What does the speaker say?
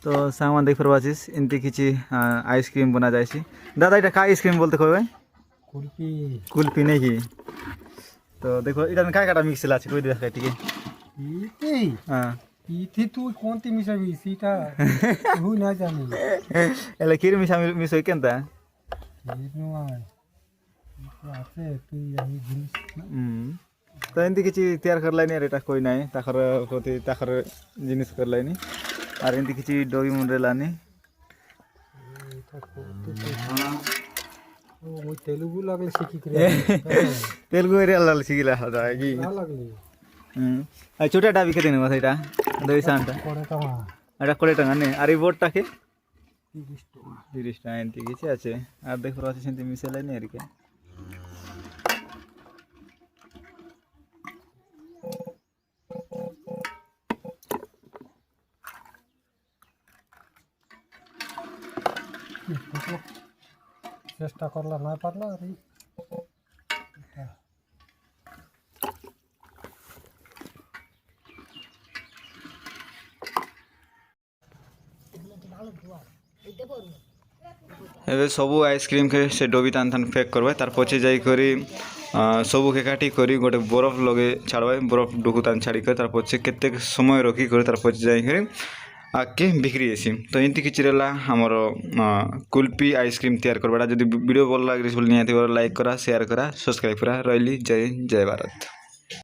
তো সামান দেখ পাচ্ছিস এমতি কিছু আইসক্রিম বনা যাইছি দাদা এটা কা আইসক্রিম বলতে কই ভাই কুলপি কুলফি নাকি তো দেখো এটা কায় কাটা মিক্সেল আছে কই দেখা টিকে ইতি হ্যাঁ ইতি তুই কোনটি মিশাবি সেটা তুই না জানি এলা কির মিশাই কেনতা এনো আয় আছে তুই আমি জিনিস তো এমতি কিছু তৈরি করলাইনি আর এটা কই নাই তাখর প্রতি তাখর জিনিস করলাইনি আর এমতি কিছু ডবি মুন্ডে লানি ও মই তেলুগু লাগলে শিখি করে তেলুগু এর আল্লাহ শিখিলা হাদা কি না লাগলে আর ছোটটা বিকে দেন বাস এটা দই সানটা করে টাকা এটা 20 টাকা নে আর এই বোর্ডটাকে 30 টাকা 30 টাকা এমতি কিছু আছে আর দেখো আছে সেমতি মিশাইলাইনি আর কি চেষ্টা করলা না পারলা আর ଏବେ ସବୁ ଆଇସ୍କ୍ରିମ୍କେ ସେ ଡବି ତାନ୍ ତାନ୍ ପ୍ୟାକ୍ କରବେ ତାର୍ ପଛେ ଯାଇକରି ସବୁକେ କାଟି କରି ଗୋଟେ ବରଫ ଲଗେଇ ଛାଡ଼ବେ ବରଫ ଡୁକୁ ତାନ୍ ଛାଡ଼ିକରି ତାର୍ ପଛେ କେତେ ସମୟ ରଖିକରି ତାର୍ ପଛେ ଯାଇକରି ଆଗ୍କେ ବିକ୍ରି ହେସି ତ ଏମିତି କିଛି ରହିଲା ଆମର କୁଲ୍ଫି ଆଇସ୍କ୍ରିମ୍ ତିଆରି କରବାଟା ଯଦି ଭିଡ଼ିଓ ଭଲ ଲାଗିଛି ବୋଲି ନିହାତି ଲାଇକ୍ କରା ସେୟାର କରା ସବସ୍କ୍ରାଇବ୍ କରା ରହିଲି ଜୟ ଭାରତ।